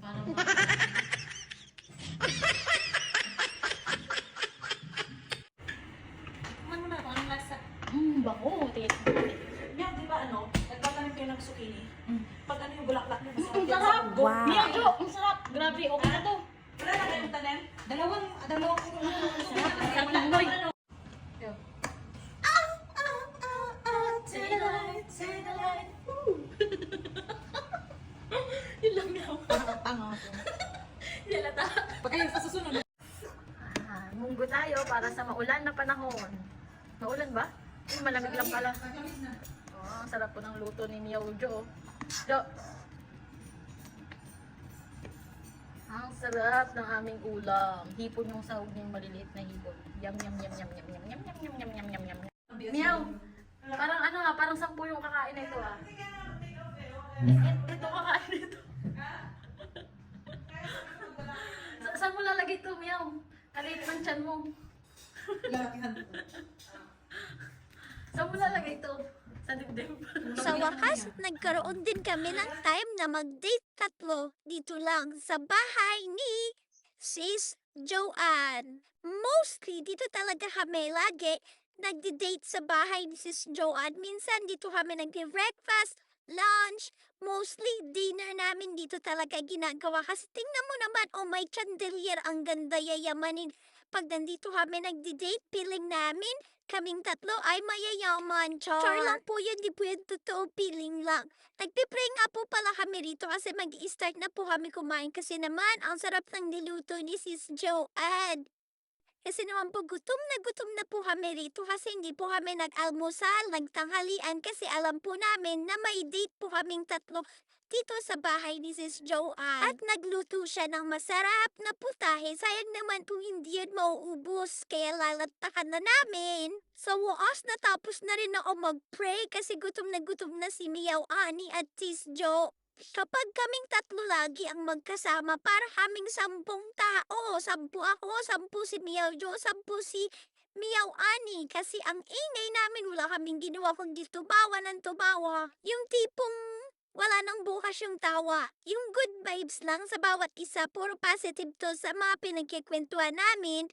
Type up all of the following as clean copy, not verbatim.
Parang Ano na to? Anong lasa? bako. Yan, di ba ano? Nagtatanim kayo ng zucchini. Pag ano yung bulaklak niya, masarap Ang yan sarap. sa ugo. Mia, Jo, ang sarap. Grabe, okay na to. Wala na kayong tanim? Dalawang sarap ng boy. Say the light. Yun lang daw. Tanga ako. Yalata. Pag kayo sa susunod. Munggo tayo para sa maulan na panahon. Maulan ba? Malamig lang pala. Oh, ang sarap po ng luto ni Mia Jo. Jo. Ang sarap ng aming ulam. Hipon yung sahog ng maliliit na hipon. Yum yum yum yum yum yum yum yum yum yum yum yum. Meow. Parang ano ha, parang 10 yung kakain na ito ha. Ito kakain nito. Saan mo lalagay ito, Meow? Kaliit ng tiyan mo. Lalakihan. Saan mo lalagay ito? Sa dibdib. Sa wakas, nagkaroon din kami ng time na mag-date tatlo dito lang sa bahay ni Sis Joanne. Mostly, dito talaga kami lagi nagdi-date sa bahay ni Sis Joanne. Minsan, dito kami nagdi-breakfast, lunch, mostly dinner namin dito talaga ginagawa. Kasi tingnan mo naman, oh may chandelier, ang ganda yayamanin. Pag nandito kami nagdi-date, feeling namin, kaming tatlo ay mayayaman. Char lang po yun, di po yun totoo, feeling lang. Nagpipray nga po pala kami rito kasi mag-i-start na po kami kumain kasi naman ang sarap ng niluto ni Sis Joanne. Kasi naman po gutom na po kami rito kasi hindi po kami nag-almusal, nagtanghalian kasi alam po namin na may date po kaming tatlo dito sa bahay ni Sis Joanne. At nagluto siya ng masarap na putahe. Sayang naman po hindi yun mauubos kaya lalatakan na namin. Sa wakas natapos na rin ako mag-pray kasi gutom na si Miyaw Ani at Sis Jo. Kapag kaming tatlo lagi ang magkasama, para kaming 10 tao. 10 ako, 10 si Miyaw Jo, 10 si Miyaw Ani. Kasi ang ingay namin, wala kaming ginawa kundi tumawa ng tumawa. Yung tipong wala nang bukas yung tawa. Yung good vibes lang sa bawat isa, puro positive to sa mga pinagkikwentuhan namin.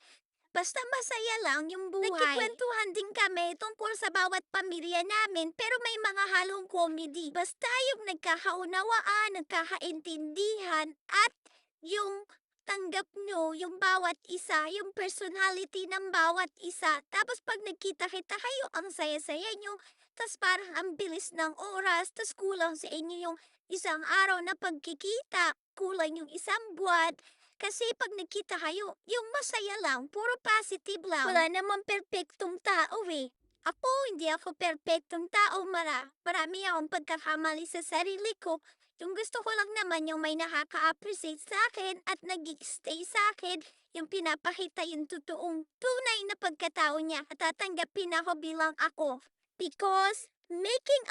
Basta masaya lang yung buhay. Nagkikwentuhan din kami tungkol sa bawat pamilya namin pero may mga halong comedy. Basta yung nagkakaunawaan, nagkakaintindihan at yung tanggap nyo yung bawat isa, yung personality ng bawat isa. Tapos pag nagkita-kita kayo, ang saya-saya nyo. Tapos parang ang bilis ng oras, tapos kulang sa inyo yung isang araw na pagkikita, kulang yung isang buwan. Kasi pag nagkita kayo, yung masaya lang, puro positive lang. Wala namang perpektong tao eh. Ako, hindi ako perpektong tao, marami akong pagkakamali sa sarili ko. Yung gusto ko lang naman yung may nakaka-appreciate sa akin at nag-stay sa akin, yung pinapakita yung totoong tunay na pagkatao niya at tatanggapin ako bilang ako. Because making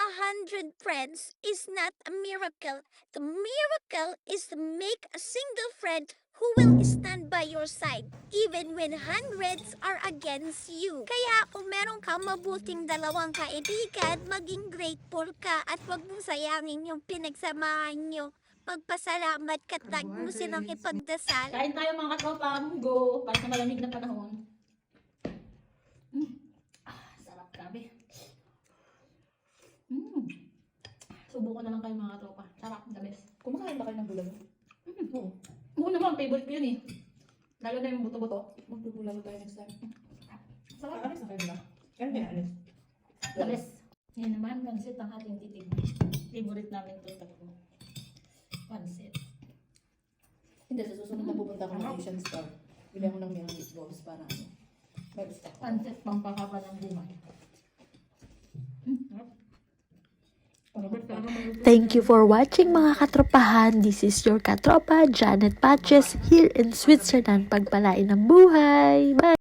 100 friends is not a miracle. The miracle is to make a single friend who will stand by your side even when hundreds are against you. Kaya kung meron kang mabuting dalawang kaibigan, maging grateful ka at wag mong sayangin yung pinagsamahan nyo. Magpasalamat ka at lagi mo silang ipagdasal. Kain tayo mga katropa, munggo, para sa malamig na panahon. Sarap, grabe. Subukan na lang kayo mga katropa. Sarap, the best. Kumakain ba kayo ng bulalo? Oo. Oo naman, favorite ko yun eh. Lalo na yung buto-buto. Magbubulalo tayo next time. Sarap. Alis na kayo nila. Kaya may alis. The best. Yan naman, pansit ang ating titig. Favorite namin ito talaga. Pansit. Hindi, sa susunod na pupunta ako ng Asian Star. Bili ako ng mga meatballs para ano. May stock. Pansit, pampakapa ng buhay. Thank you for watching mga katropahan. This is your katropa, Janet Patches, here in Switzerland. Pagpalain ng buhay. Bye!